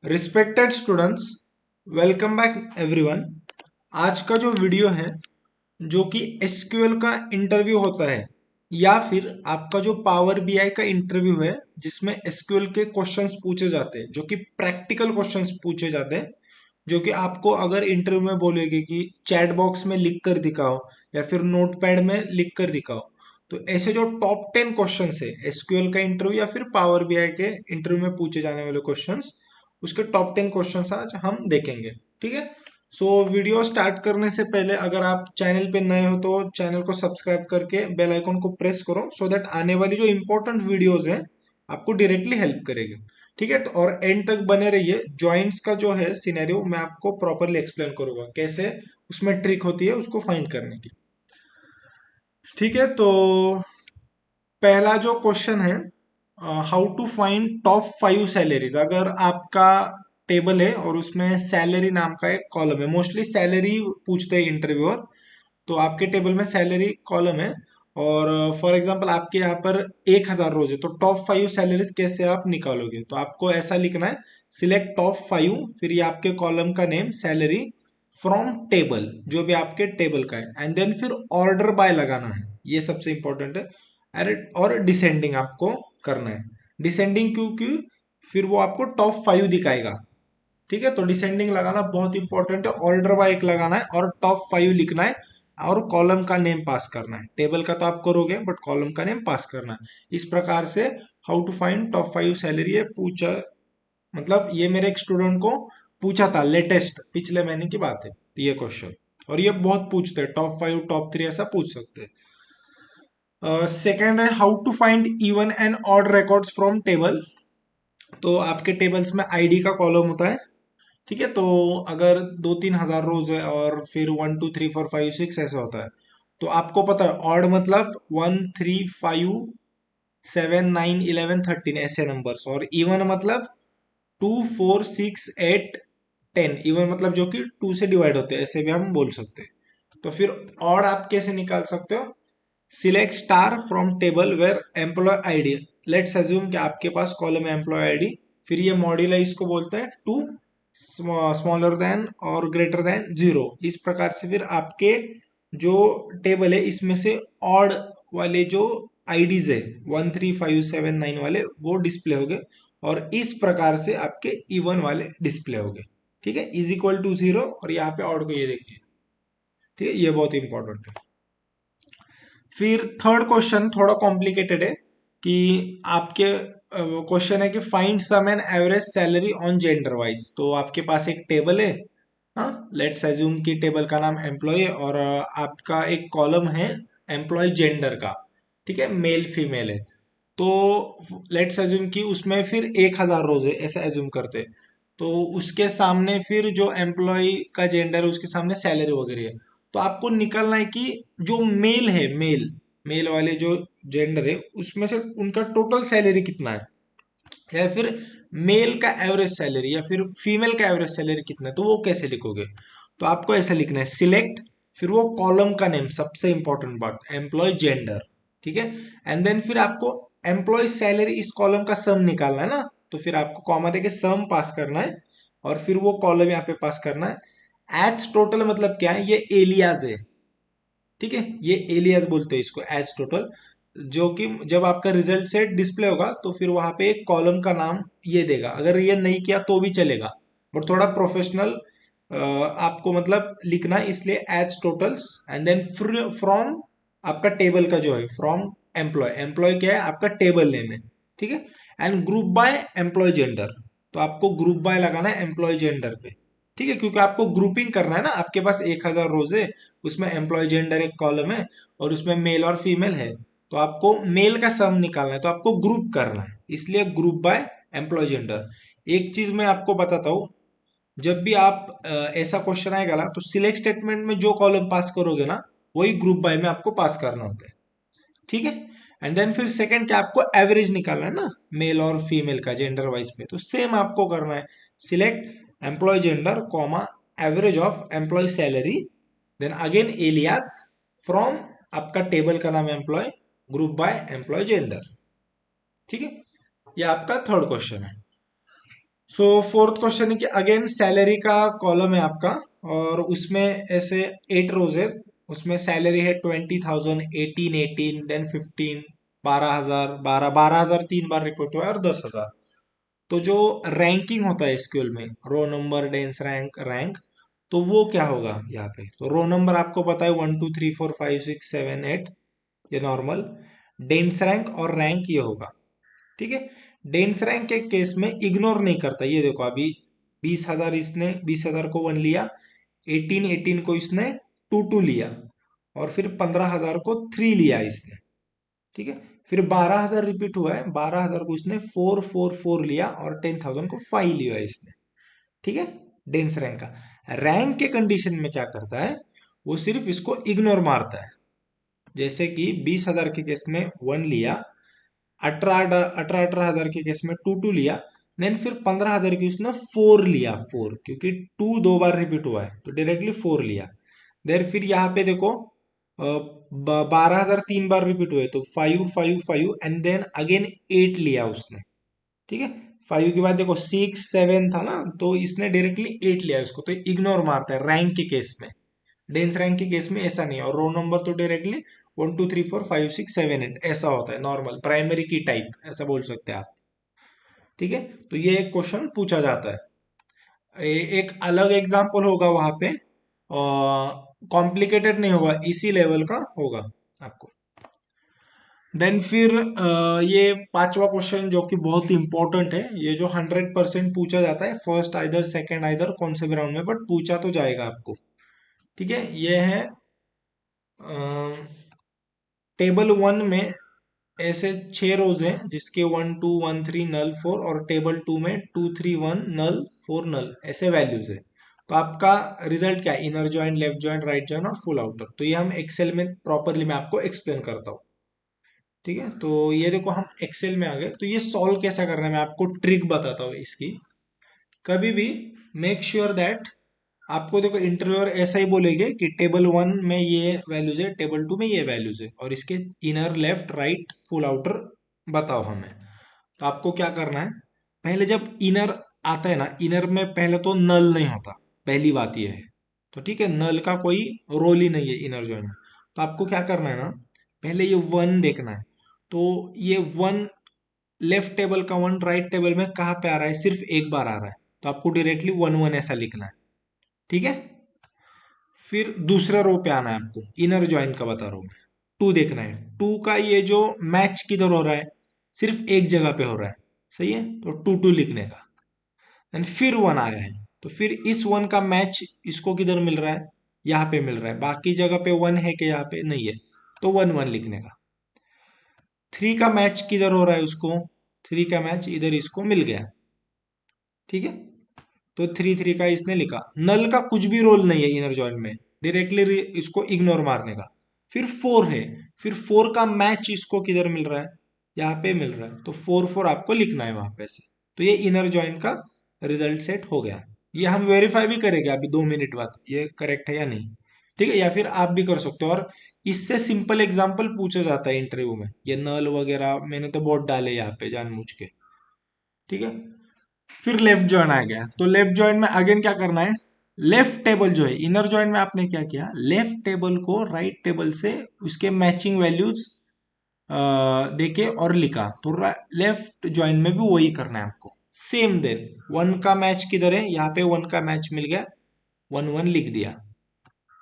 Respected students, welcome back everyone. आज का जो वीडियो है जो कि एसक्यूएल का इंटरव्यू होता है या फिर आपका जो पावर बीआई का इंटरव्यू है जिसमें एसक्यूएल के क्वेश्चंस पूछे जाते हैं, जो कि प्रैक्टिकल क्वेश्चंस पूछे जाते हैं, जो कि आपको अगर इंटरव्यू में बोलेगे कि चैट बॉक्स में लिख कर दिखाओ या फिर नोटपैड में लिख कर दिखाओ। तो ऐसे जो टॉप 10 क्वेश्चंस है एसक्यूएल का इंटरव्यू या फिर पावर बीआई के इंटरव्यू में पूछे जाने वाले क्वेश्चंस, उसके टॉप 10 क्वेश्चंस आज हम देखेंगे। ठीक है। सो वीडियो स्टार्ट करने से पहले अगर आप चैनल पे नए हो तो चैनल को सब्सक्राइब करके बेल आइकन को प्रेस करो, सो दैट आने वाली जो इंपॉर्टेंट वीडियोस हैं आपको डायरेक्टली हेल्प करेगी। ठीक है। तो और एंड तक बने रहिए। जॉइंट्स का जो है सिनेरियो मैं आपको प्रॉपरली एक्सप्लेन करूंगा, कैसे उसमें ट्रिक होती है उसको फाइंड करने की। ठीक है। तो पहला जो क्वेश्चन है, how to find top 5 salaries. अगर आपका टेबल है और उसमें सैलरी नाम का एक कॉलम है, मोस्टली सैलरी पूछते हैं इंटरव्यूअर, तो आपके टेबल में सैलरी कॉलम है और फॉर एग्जांपल आपके यहाँ पर 1,000 रोज है, तो टॉप 5 सैलरीज कैसे आप निकालोगे। तो आपको ऐसा लिखना है, सिलेक्ट टॉप 5, फिर ये आपके कॉलम का नेम सैलरी फ्रॉम टेबल, जो भी आपके टेबल का है, एंड देन फिर ऑर्डर बाय लगाना है, ये सबसे इंपॉर्टेंट है। अरे और डिसेंडिंग आपको करना है। डिसेंडिंग क्योंकि फिर वो आपको टॉप 5 दिखाएगा। ठीक है। तो डिसेंडिंग लगाना बहुत इंपॉर्टेंट है, ऑर्डर बाय एक लगाना है और टॉप 5 लिखना है और कॉलम का नेम पास करना है। टेबल का तो आप करोगे बट कॉलम का नेम पास करना है। इस प्रकार से how to find top 5 salary है पूछा, मतलब ये मेरे एक स्टूडेंट को पूछा था, लेटेस्ट पिछले महीने की बात है ये क्वेश्चन। और ये बहुत पूछते हैं, टॉप 5 टॉप 3 ऐसा पूछ सकते हैं। सेकेंड है, how to find even and odd records from table. तो आपके टेबल्स में आईडी का कॉलम होता है। ठीक है। तो अगर 2-3 हजार रोज है और फिर 1 2 3 4 5 6 ऐसा होता है, तो आपको पता है ऑड मतलब 1 3 5 7 9 11 13 ऐसे नंबर्स, और इवन मतलब 2 4 6 8 10, इवन मतलब जो कि 2 से डिवाइड होते हैं, ऐसे भी हम बोल सकते हैं। तो फिर ऑड आप कैसे निकाल सकते हो, select star from table where employ ID. Let's assume कि आपके पास कॉलम है एम्प्लॉय आईडी, फिर ये मॉड्यूल है, इसको बोलते हैं टू स्मॉलर देन और ग्रेटर देन 0। इस प्रकार से फिर आपके जो टेबल है इसमें से ऑड वाले जो आईडीज है 1 3 5 7 9 वाले वो डिस्प्ले हो गए, और इस प्रकार से आपके इवन वाले डिस्प्ले हो गए। ठीक है। इज इक्वल टू 0, और यहाँ पे ऑड को ये देखिए। ठीक है। ये बहुत इंपॉर्टेंट है। फिर थर्ड क्वेश्चन थोड़ा कॉम्प्लिकेटेड है कि आपके क्वेश्चन है कि find sum and average salary on gender wise. तो आपके पास एक टेबल है, हाँ, लेट्स एज्यूम कि टेबल का नाम एम्प्लॉय है और आपका एक कॉलम है एम्प्लॉय जेंडर का। ठीक है। मेल फीमेल है। तो लेट्स एज्यूम कि उसमें फिर 1,000 रोज है, ऐसा एज्यूम करते हैं। तो उसके सामने फिर जो एम्प्लॉय का जेंडर है उसके सामने सैलरी वगैरह है। तो आपको निकालना है कि जो मेल है, मेल मेल वाले जो जेंडर है उसमें से उनका टोटल सैलरी कितना है, या फिर मेल का एवरेज सैलरी या फिर फीमेल का एवरेज सैलरी कितना है। तो वो कैसे लिखोगे, तो आपको ऐसा लिखना है, सिलेक्ट, फिर वो कॉलम का नेम, सबसे इंपॉर्टेंट बात एम्प्लॉय जेंडर। ठीक है। एंड देन फिर आपको एम्प्लॉय सैलरी इस कॉलम का सम निकालना है ना, तो फिर आपको कॉमा देके सम पास करना है और फिर वो कॉलम यहाँ पे पास करना है। एज टोटल मतलब क्या है, ये एलियाज है। ठीक है। ये एलियास बोलते हैं इसको, एज टोटल, जो कि जब आपका रिजल्ट सेट डिस्प्ले होगा तो फिर वहां पे एक कॉलम का नाम ये देगा। अगर ये नहीं किया तो भी चलेगा, बट थोड़ा प्रोफेशनल आपको मतलब लिखना है, इसलिए as totals and then from आपका टेबल का जो है फ्रॉम एम्प्लॉय। एम्प्लॉय क्या है, आपका टेबल नेम है। ठीक है। And group by employ gender, तो आपको ग्रुप बाय लगाना है एम्प्लॉय जेंडर पे। ठीक है। क्योंकि आपको ग्रुपिंग करना है ना, आपके पास 1,000 रोज है, उसमें एम्प्लॉय जेंडर एक कॉलम है और उसमें मेल और फीमेल है, तो आपको मेल का सम निकालना है, तो आपको ग्रुप करना है, इसलिए ग्रुप बाय एम्प्लॉय जेंडर। एक चीज मैं आपको बताता हूँ, जब भी आप ऐसा क्वेश्चन आएगा ना, तो सिलेक्ट स्टेटमेंट में जो कॉलम पास करोगे ना वही ग्रुप बाय में आपको पास करना होता है। ठीक है। एंड देन फिर सेकंड क्या, आपको एवरेज निकालना है ना मेल और फीमेल का जेंडर वाइज पे, तो सेम आपको करना है, select employ gender comma average of employ salary, then again alias from आपका टेबल का नाम employ, group by employ gender. ठीक है। ये आपका थर्ड क्वेश्चन है। सो फोर्थ क्वेश्चन है कि अगेन सैलरी का कॉलम है आपका, और उसमें ऐसे 8 रोज है। उसमें सैलरी है 20,000, 18, 18, देन 15, 12,000, 12,000 3 बार रिपीट हुआ है, और 10,000। तो जो रैंकिंग होता है एसक्यूएल में, row number, dense rank, rank, तो वो क्या होगा यहाँ पे? तो रो नंबर आपको पता है 1 2 3 4 5 6 7 8, ये नॉर्मल। डेंस रैंक और रैंक ये होगा, ठीक है। डेंस रैंक के केस में इग्नोर नहीं करता। ये देखो अभी 20,000, इसने 20,000 को 1 लिया, 18, 18 को इसने 2 लिया, और फिर 15,000 को 3 लिया इसने, ठीक है। फिर 12,000 रिपीट हुआ है, 12,000 को इसने 4 4 4 लिया, और 10,000 को 5 लिया इसने, ठीक है। डेंस रैंक का। रैंक के कंडीशन में क्या करता है, वो सिर्फ इसको इग्नोर मारता है। जैसे कि 20,000 के केस में 1 लिया, 18,000 के केस में 2 लिया, देन फिर 15,000 की उसने 4 लिया, 4, क्योंकि 2 2 बार रिपीट हुआ है तो डायरेक्टली 4 लिया। देन फिर यहाँ पे देखो 12,000 3 बार रिपीट हुए तो 5 5 5, एंड देन अगेन 8 लिया उसने, ठीक है। 5 के बाद देखो 6 7 था ना, तो इसने डायरेक्टली 8 लिया उसको, तो इग्नोर मारता है रैंक के केस में। डेंस रैंक के केस में ऐसा नहीं है, और रो नंबर तो डायरेक्टली 1 2 3 4 5 6 7 8 ऐसा होता है, नॉर्मल प्राइमरी की टाइप ऐसा बोल सकते हैं आप, ठीक है। तो ये एक क्वेश्चन पूछा जाता है। एक अलग एग्जाम्पल होगा वहां पे, कॉम्प्लिकेटेड नहीं होगा, इसी लेवल का होगा आपको। देन फिर ये पांचवा क्वेश्चन जो कि बहुत इंपॉर्टेंट है, ये जो 100% पूछा जाता है, फर्स्ट आइदर सेकंड आइदर कौन से भी राउंड में, बट पूछा तो जाएगा आपको, ठीक है। ये है टेबल 1 में ऐसे 6 रोज हैं जिसके 1 2 1 3 नल 4, और टेबल 2 में 2 3 1 नल 4 नल ऐसे वैल्यूज है। तो आपका रिजल्ट क्या है? Inner joint, left joint, right joint और फुल आउटर। तो ये हम एक्सेल में प्रॉपरली मैं आपको एक्सप्लेन करता हूँ, ठीक है। तो ये देखो हम एक्सेल में आ गए, तो ये सॉल्व कैसा करना है मैं आपको ट्रिक बताता हूँ इसकी। कभी भी मेक श्योर दैट, आपको देखो इंटरव्यूअर ऐसा ही बोलेंगे कि टेबल 1 में ये वैल्यूज है, टेबल 2 में ये वैल्यूज है, और इसके inner, left, right, full outer बताओ हमें। तो आपको क्या करना है, पहले जब इनर आता है ना, इनर में पहले तो नल नहीं होता, पहली बात ये है। तो ठीक है, नल का कोई रोल ही नहीं है इनर जॉइन में। तो आपको क्या करना है ना, पहले ये 1 देखना है। तो ये 1, लेफ्ट टेबल का 1 राइट टेबल में कहाँ पे आ रहा है? सिर्फ एक बार आ रहा है, तो आपको डायरेक्टली 1 1 ऐसा लिखना है, ठीक है। फिर दूसरा रो पे आना है आपको, इनर जॉइंट का बता रहा हूँ मैं। 2 देखना है, 2 का ये जो मैच किधर हो रहा है? सिर्फ एक जगह पे हो रहा है, सही है, तो 2 लिखने का। एंड फिर 1 आया है, तो फिर इस 1 का मैच इसको किधर मिल रहा है? यहाँ पे मिल रहा है, बाकी जगह पे 1 है कि यहाँ पे नहीं है, तो 1 1 लिखने का। 3 का मैच किधर हो रहा है उसको? 3 का मैच इधर इसको मिल गया, ठीक है। तो 3 3 का इसने लिखा। नल का कुछ भी रोल नहीं है इनर जॉइंट में, डायरेक्टली इसको इग्नोर मारने का। फिर 4 है, फिर 4 का मैच इसको किधर मिल रहा है? यहाँ पे मिल रहा है, तो 4 4 आपको लिखना है वहां पे से। तो ये इनर जॉइंट का रिजल्ट सेट हो गया। ये हम वेरीफाई भी करेंगे अभी 2 मिनट बाद ये करेक्ट है या नहीं, ठीक है। या फिर आप भी कर सकते हो, और इससे सिंपल एग्जाम्पल पूछा जाता है इंटरव्यू में, ये नल वगैरह मैंने तो बहुत डाले यहाँ पे जानबूझ के, ठीक है। फिर लेफ्ट जॉइन आ गया, तो लेफ्ट जॉइन में अगेन क्या करना है? लेफ्ट टेबल जो है, इनर जॉइन में आपने क्या किया, लेफ्ट टेबल को राइट टेबल से उसके मैचिंग वैल्यूज देके और लिखा, तो लेफ्ट जॉइन में भी वही करना है आपको, सेम। देन 1 का मैच किधर है? यहाँ पे 1 का मैच मिल गया, 1 1 लिख दिया।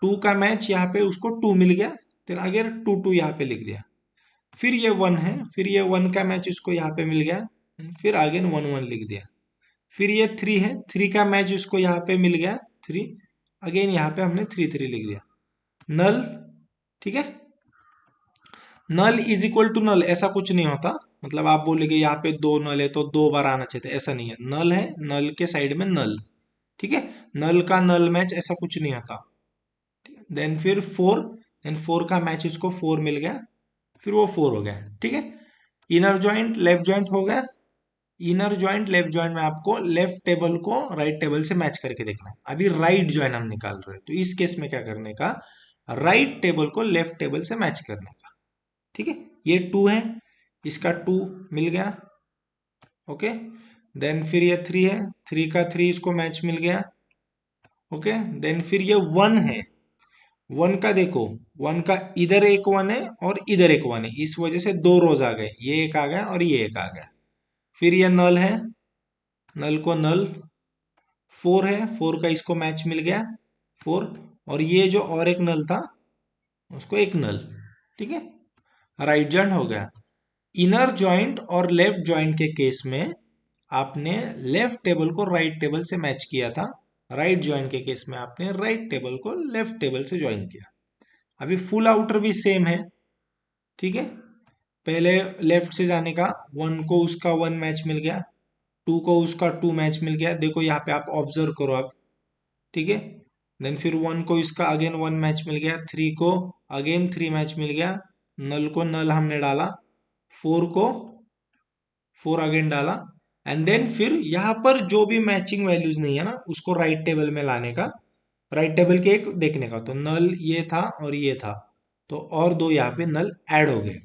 2 का मैच यहाँ पे उसको 2 मिल गया, फिर आगे 2 2 यहाँ पे लिख दिया। फिर ये 1 है, फिर ये 1 का मैच उसको यहाँ पे मिल गया, फिर आगे 1 1 लिख दिया। फिर ये 3 है, 3 का मैच उसको यहाँ पे मिल गया, 3, अगेन यहाँ पे हमने 3 3 लिख दिया। नल, ठीक है। Null is equal to null ऐसा कुछ नहीं होता, मतलब आप बोलेगे यहाँ पे 2 नल है तो 2 बार आना चाहिए था, ऐसा नहीं है। नल है, नल के साइड में नल, ठीक है। नल का नल मैच ऐसा कुछ नहीं होता। देन फिर 4, देन 4 का मैच इसको 4 मिल गया, फिर वो 4 हो गया, ठीक है। इनर जॉइंट, लेफ्ट जॉइंट हो गया। इनर जॉइंट, लेफ्ट जॉइंट में आपको लेफ्ट टेबल को राइट टेबल से मैच करके देखना है। अभी राइट जॉइंट हम निकाल रहे हैं, तो इस केस में क्या करने का, राइट टेबल को लेफ्ट टेबल से मैच करने का, ठीक है। ये 2 है, इसका 2 मिल गया, ओके। देन फिर ये 3 है, 3 का 3 इसको मैच मिल गया। ओके, देन फिर ये 1 है, 1 का देखो, 1 का इधर एक 1 है और इधर एक 1 है, इस वजह से दो रोज आ गए, ये एक आ गया और ये एक आ गया। फिर ये नल है, नल को नल, 4 है, 4 का इसको मैच मिल गया 4, और ये जो और एक नल था उसको एक नल। ठीक है, राइट जॉइंट हो गया। इनर जॉइंट और लेफ्ट जॉइंट के केस में आपने लेफ्ट टेबल को राइट टेबल से मैच किया था, राइट जॉइंट के केस में आपने राइट टेबल को लेफ्ट टेबल से ज्वाइन किया। अभी फुल आउटर भी सेम है। ठीक है, पहले लेफ्ट से जाने का, 1 को उसका 1 मैच मिल गया, 2 को उसका 2 मैच मिल गया, देखो यहाँ पे आप ऑब्जर्व करो आप। ठीक है, देन फिर 1 को इसका अगेन 1 मैच मिल गया, 3 को अगेन 3 मैच मिल गया, नल को नल हमने डाला, 4 को 4 अगेन डाला, एंड देन फिर यहाँ पर जो भी मैचिंग वैल्यूज नहीं है ना उसको राइट टेबल में लाने का, राइट टेबल के एक देखने का, तो नल ये था और ये था, तो और दो यहाँ पे नल ऐड हो गए।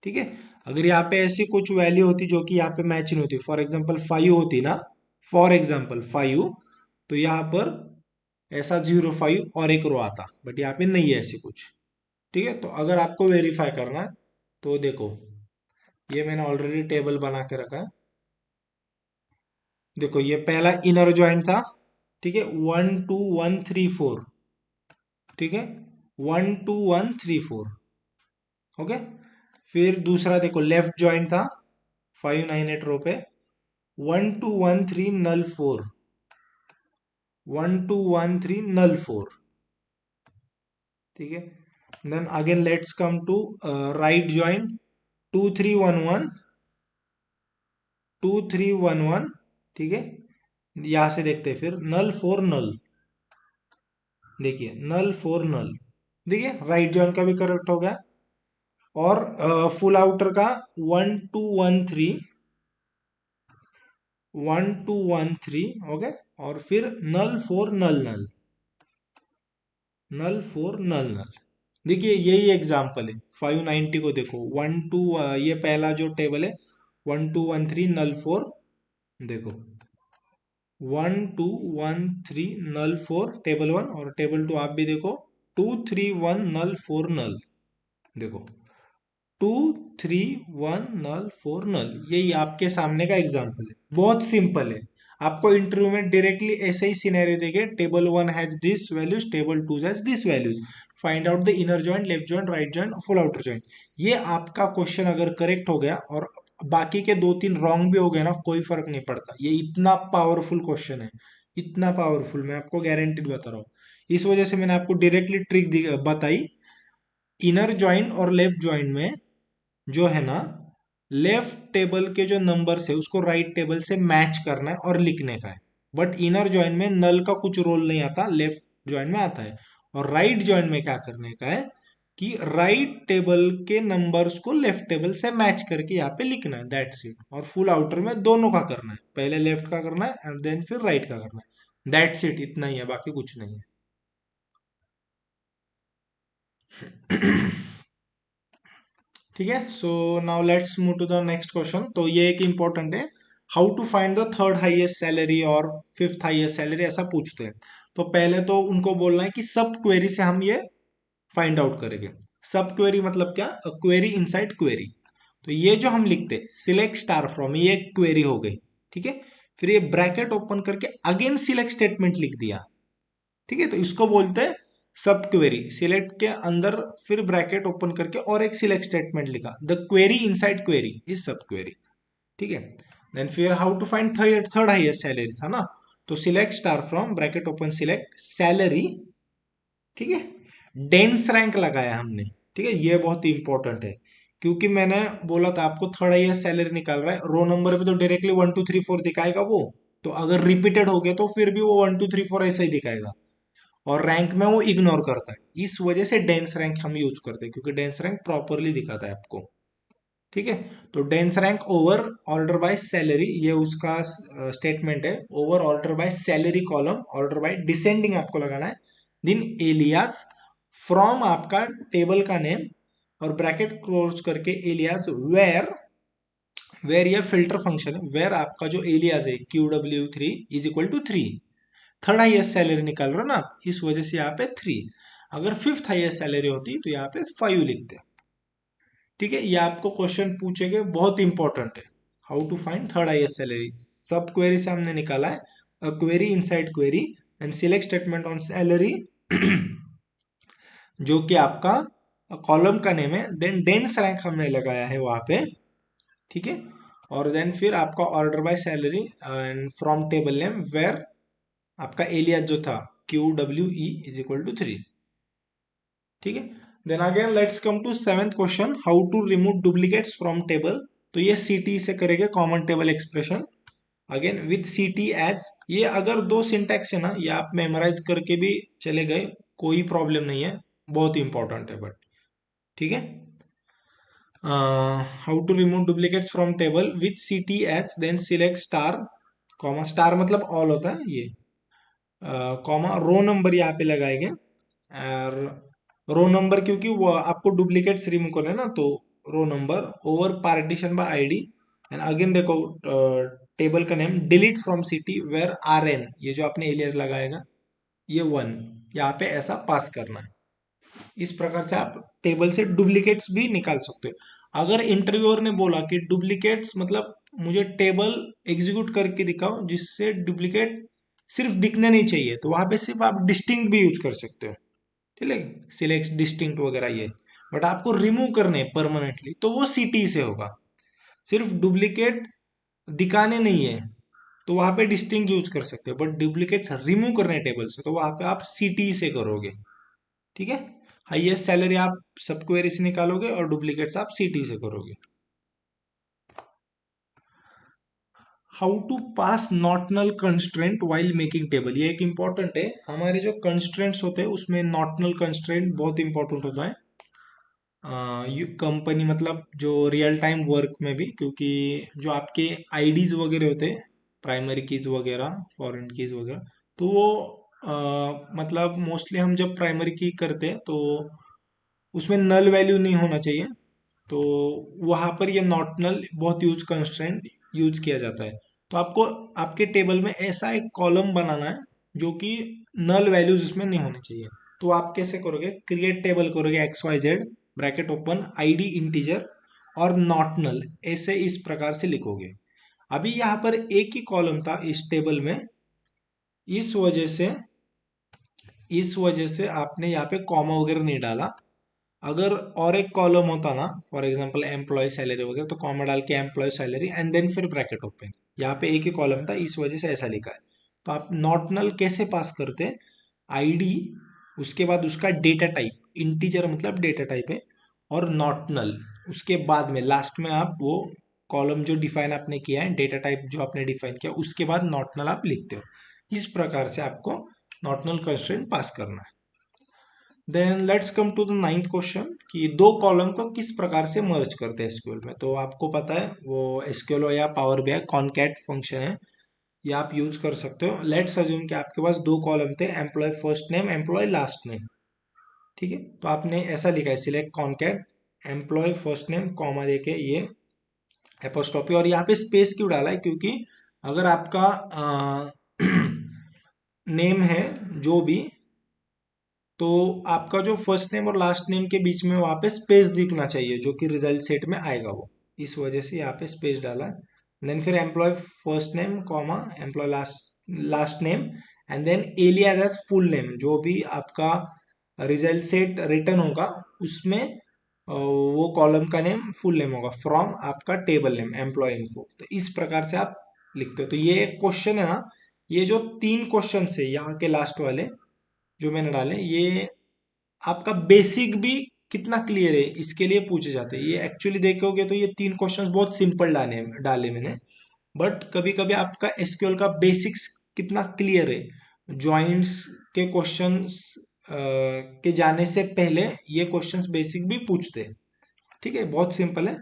ठीक है, अगर यहाँ पे ऐसी कुछ वैल्यू होती जो कि यहाँ पे मैच नहीं होती, फॉर एग्जांपल 5 होती ना, फॉर एग्जांपल 5, तो यहाँ पर ऐसा 0 5 और एक रो आता, बट यहाँ पे नहीं है ऐसी कुछ। ठीक है, तो अगर आपको वेरीफाई करना है तो देखो, ये मैंने ऑलरेडी टेबल बना के रखा है। देखो ये पहला इनर जॉइंट था। ठीक है, 1 2 1 3 4। ठीक है, 1 2 1 3 4। ओके, फिर दूसरा देखो लेफ्ट जॉइंट था 5 9 8 रो पे, 1 2 1 3 नल 4, 1 2 1 3 नल 4। ठीक है, then again let's come to right joint, 2 3 1 1, 2 3 1 1। ठीक है, यहां से देखते हैं फिर नल 4 नल, देखिए नल 4 नल, देखिए राइट जॉइंट का भी करेक्ट हो गया। और फुल आउटर का 1 2 1 3, 1 2 1 3। ओके, और फिर नल 4 नल नल, नल 4 नल नल। देखिए यही एग्जाम्पल है, 590 को देखो, 1 2, ये पहला जो टेबल है 1 2 1 3 नल 4, देखो 1 2 1 3 नल 4 टेबल 1, और टेबल 2 आप भी देखो 2 3 1 नल 4 नल, देखो 2 3 1 नल 4 नल, यही आपके सामने का एग्जाम्पल है, बहुत सिंपल है। आपको इंटरव्यू में डायरेक्टली ऐसे ही सिनेरियो देंगे, table 1 has this values, table 2 has this values, find out the inner joint, left joint, right joint, full outer joint. ये आपका क्वेश्चन अगर करेक्ट हो गया और बाकी के 2 3 रॉन्ग भी हो गए ना, कोई फर्क नहीं पड़ता, ये इतना पावरफुल क्वेश्चन है, इतना पावरफुल, मैं आपको गारंटीड बता रहा हूँ। इस वजह से मैंने आपको डायरेक्टली ट्रिक बताई। इनर जॉइंट और लेफ्ट जॉइंट में जो है ना, लेफ्ट टेबल के जो नंबर्स है उसको राइट टेबल से मैच करना है और लिखने का है। बट इनर जॉइंट में नल का कुछ रोल नहीं आता, लेफ्ट जॉइंट में आता है। और राइट जॉइंट में क्या करने का है कि राइट टेबल के नंबर्स को लेफ्ट टेबल से मैच करके यहाँ पे लिखना है, दैट्स इट। और फुल आउटर में दोनों का करना है, पहले लेफ्ट का करना है एंड देन फिर राइट का करना है, दैट्स इट, इतना ही है, बाकी कुछ नहीं है। ठीक है, so now let's move to the next question. तो ये एक इंपॉर्टेंट है, how to find the third highest salary और फिफ्थ हाईएस्ट सैलरी, ऐसा पूछते हैं। तो पहले तो उनको बोलना है कि सब क्वेरी से हम ये फाइंड आउट करेंगे। सब क्वेरी मतलब क्या, क्वेरी इनसाइड क्वेरी। तो ये जो हम लिखते हैं सिलेक्ट स्टार फ्रॉम, ये एक क्वेरी हो गई। ठीक है, फिर ये ब्रैकेट ओपन करके अगेन सिलेक्ट स्टेटमेंट लिख दिया। ठीक है, तो इसको बोलते हैं सब क्वेरी। सिलेक्ट के अंदर फिर ब्रैकेट ओपन करके और एक सिलेक्ट स्टेटमेंट लिखा, the query inside query is sub query. ठीक है, देन फिर how to find third highest salary था ना, तो select star from bracket open select salary. ठीक है, डेंस रैंक लगाया हमने। ठीक है, ये बहुत इंपॉर्टेंट है, क्योंकि मैंने बोला था आपको थर्ड हाईएस्ट सैलरी निकाल रहा है, रो नंबर पे तो डायरेक्टली 1 2 3 4 दिखाएगा वो, तो अगर रिपीटेड हो गया तो फिर भी वो 1 2 3 4 ऐसा ही दिखाएगा, और रैंक में वो इग्नोर करता है। इस वजह से डेंस रैंक हम यूज करते हैं, क्योंकि डेंस रैंक प्रॉपरली दिखाता है आपको। ठीक है, तो dense rank over order by salary, ये उसका स्टेटमेंट है, over order by salary column, order by descending आपको लगाना है, दिन एलियास फ्रॉम आपका टेबल का नेम, और ब्रैकेट क्लोज करके एलियास वेयर वेर ये फिल्टर फंक्शन है, वेर आपका जो एलियाज है QW3 is equal to 3, third highest salary निकाल रहे हो ना आप, इस वजह से यहाँ पे 3। अगर फिफ्थ हाईएस्ट सैलरी होती तो यहाँ पे 5 लिखते। ठीक है, ये आपको क्वेश्चन पूछेंगे, बहुत इंपॉर्टेंट है। How to find third highest salary, sub query से हमने निकाला है। A query inside query and select statement on salary जो कि आपका कॉलम का नेम है, देन डेंस रैंक हमने लगाया है वहां पे। ठीक है, और देन फिर आपका order by salary and from table name where आपका एलियास जो था QWE इज इक्वल टू 3। ठीक है, then again let's come to seventh question, how to remove duplicates from table. तो ये CT से करेंगे, common table expression. Again with CT as, ये अगर दो सिंटैक्स है ना, ये आप मेमोराइज करके भी चले गए, कोई प्रॉब्लम नहीं है, बहुत इंपॉर्टेंट है बट। ठीक है, how to remove duplicates from table with CT as, then select star, comma star मतलब ऑल होता है ये, कॉमा रो नंबर यहाँ पे लगाएंगे। और रो नंबर क्योंकि वो आपको डुप्लीकेट्स रिमूव करना है ना, तो row number over partition by ID. And again देखो टेबल का name delete from city where RN, ये जो आपने एलियास लगाएगा ये 1, यहाँ पे ऐसा पास करना है। इस प्रकार से आप टेबल से डुप्लीकेट्स भी निकाल सकते हो। अगर इंटरव्यूअर ने बोला कि डुप्लीकेट्स मतलब मुझे टेबल एग्जीक्यूट करके दिखाओ जिससे डुप्लीकेट सिर्फ दिखने नहीं चाहिए, तो वहां पे सिर्फ आप डिस्टिंक्ट भी यूज कर सकते हो। ठीक है, सिलेक्ट डिस्टिंक्ट वगैरह ये, बट आपको रिमूव करने परमानेंटली तो वो CT से होगा। सिर्फ डुप्लीकेट दिखाने नहीं है तो वहां पे डिस्टिंक्ट यूज कर सकते हो, बट डुप्लीकेट्स रिमूव करने टेबल से तो वहां पे आप CT से करोगे। ठीक है, हाईएस्ट सैलरी आप सब क्वेरी से निकालोगे और डुप्लीकेट्स आप CT से करोगे। How to pass not null constraint while making table, ये एक इंपॉर्टेंट है। हमारे जो कंस्ट्रेंट्स होते हैं उसमें नॉट नल कंस्ट्रेंट बहुत इंपॉर्टेंट होता है कंपनी मतलब जो रियल टाइम वर्क में भी, क्योंकि जो आपके IDs वगैरह होते हैं, प्राइमरी कीज वगैरह, फॉरेन कीज वगैरह, तो वो मतलब मोस्टली हम जब प्राइमरी की करते हैं तो उसमें नल वैल्यू नहीं होना चाहिए, तो वहां पर ये नॉट नल बहुत यूज कंस्ट्रेंट यूज किया जाता है। तो आपको आपके टेबल में ऐसा एक कॉलम बनाना है जो कि नल वैल्यूज उसमें नहीं होनी चाहिए। तो आप कैसे करोगे, क्रिएट टेबल करोगे XYZ bracket open ID integer और नॉट नल, ऐसे इस प्रकार से लिखोगे। अभी यहाँ पर एक ही कॉलम था इस टेबल में, इस वजह से आपने यहाँ पे कॉमा वगैरह नहीं डाला। अगर और एक कॉलम होता ना, फॉर एग्जांपल एम्प्लॉय सैलरी वगैरह, तो कॉमा डाल के एम्प्लॉय सैलरी एंड देन फिर ब्रैकेट ओपन, यहाँ पे एक ही कॉलम था इस वजह से ऐसा लिखा है। तो आप नॉट नल कैसे पास करते हैं, ID उसके बाद उसका डेटा टाइप, इंटीजर मतलब डेटा टाइप है, और नॉट नल उसके बाद में लास्ट में आप वो कॉलम जो डिफाइन आपने किया है, डेटा टाइप जो आपने डिफाइन किया उसके बाद नॉट नल आप लिखते हो। इस प्रकार से आपको नॉट नल कंस्ट्रेंट पास करना है। Then let's come to the ninth question कि दो कॉलम को किस प्रकार से मर्ज करते हैं SQL में। तो आपको पता है वो SQL या पावर BI कॉनकैट फंक्शन है, ये आप यूज कर सकते हो। लेट्स अज्यूम कि आपके पास दो कॉलम थे, employ first name, employ last name. ठीक है, तो आपने ऐसा लिखा है select concat employ first name comma देके ये एपोस्ट्रॉफी, और यहाँ पे स्पेस क्यों डाला है, क्योंकि अगर आपका नेम है जो भी, तो आपका जो फर्स्ट नेम और लास्ट नेम के बीच में वहां पे स्पेस दिखना चाहिए जो कि रिजल्ट सेट में आएगा वो, इस वजह से यहाँ पे स्पेस डाला है। देन फिर employ first name comma employ last last name and then alias as full name, जो भी आपका रिजल्ट सेट रिटर्न होगा उसमें वो कॉलम का नेम फुल नेम होगा फ्रॉम आपका टेबल नेम एम्प्लॉय इन्फो। तो इस प्रकार से आप लिखते हो। तो ये एक क्वेश्चन है ना, ये जो तीन क्वेश्चन है यहाँ के लास्ट वाले जो मैंने डाले, ये आपका बेसिक भी कितना क्लियर है इसके लिए पूछे जाते हैं। ये एक्चुअली देखोगे तो ये तीन क्वेश्चंस बहुत सिंपल डाले डाले मैंने, बट कभी कभी आपका SQL का बेसिक्स कितना क्लियर है, जॉइंट्स के क्वेश्चंस के जाने से पहले ये क्वेश्चंस बेसिक भी पूछते हैं। ठीक है, बहुत सिंपल है।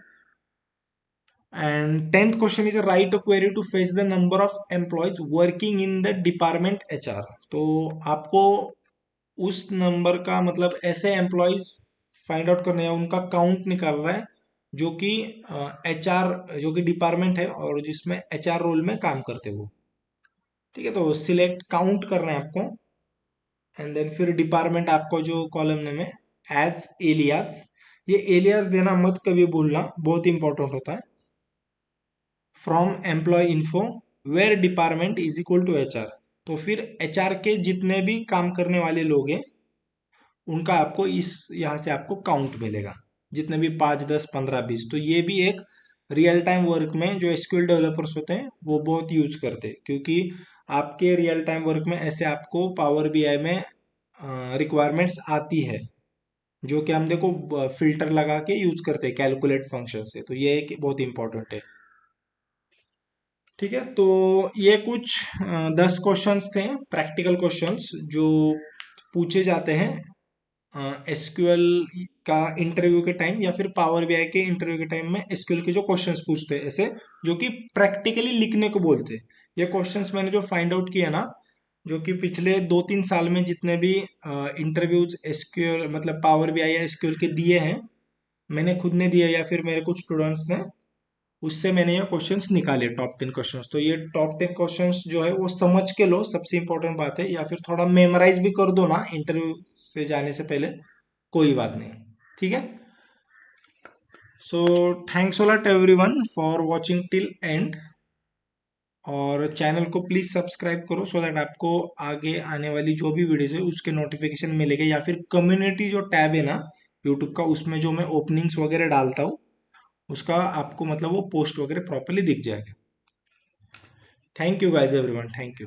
And tenth question is write a query to fetch the number of employees working in the department HR। तो आपको उस नंबर का मतलब ऐसे एम्प्लॉयज फाइंड आउट करने हैं, उनका काउंट निकाल रहा है जो कि HR जो कि डिपार्टमेंट है और जिसमें HR रोल में काम करते हैं वो। ठीक है, तो सिलेक्ट काउंट करना है आपको, एंड देन फिर डिपार्टमेंट आपको जो कॉलम नेम है एज एलियास, ये एलियास देना मत कभी भूलना, बहुत इंपॉर्टेंट होता है। From employ info where department is equal to HR, तो फिर HR के जितने भी काम करने वाले लोग हैं उनका आपको इस यहाँ से आपको काउंट मिलेगा, जितने भी 5, 10, 15, 20। तो ये भी एक रियल टाइम वर्क में जो एसक्यूएल डेवलपर्स होते हैं वो बहुत यूज करते हैं, क्योंकि आपके रियल टाइम वर्क में ऐसे आपको पावर BI में रिक्वायरमेंट्स आती है, जो कि हम देखो फिल्टर लगा के यूज करते हैं कैलकुलेट फंक्शन से। तो ये एक बहुत इंपॉर्टेंट है। ठीक है, तो ये कुछ 10 क्वेश्चंस थे, प्रैक्टिकल क्वेश्चंस जो पूछे जाते हैं एसक्यूएल का इंटरव्यू के टाइम, या फिर पावर BI के इंटरव्यू के टाइम में एसक्यूएल के जो क्वेश्चंस पूछते हैं ऐसे, जो कि प्रैक्टिकली लिखने को बोलते हैं। ये क्वेश्चंस मैंने जो फाइंड आउट किया ना, जो कि पिछले 2-3 साल में जितने भी इंटरव्यूज एसक्यूएल मतलब पावर BI या एसक्यूएल के दिए हैं, मैंने खुद ने दिए या फिर मेरे कुछ स्टूडेंट्स ने, उससे मैंने ये क्वेश्चंस निकाले टॉप 10 क्वेश्चंस। तो ये टॉप 10 क्वेश्चंस जो है वो समझ के लो, सबसे इंपॉर्टेंट बात है, या फिर थोड़ा मेमोराइज भी कर दो ना इंटरव्यू से जाने से पहले, कोई बात नहीं। ठीक है, so thanks a lot everyone for watching till and, और चैनल को प्लीज सब्सक्राइब करो सो दैट आपको आगे आने वाली जो भी वीडियोस है उसके नोटिफिकेशन मिलेगा, या फिर कम्युनिटी जो टैब है ना यूट्यूब का, उसमें जो मैं ओपनिंग्स वगैरह डालता हूँ उसका आपको मतलब वो पोस्ट वगैरह प्रॉपरली दिख जाएगा। Thank you guys everyone, thank you.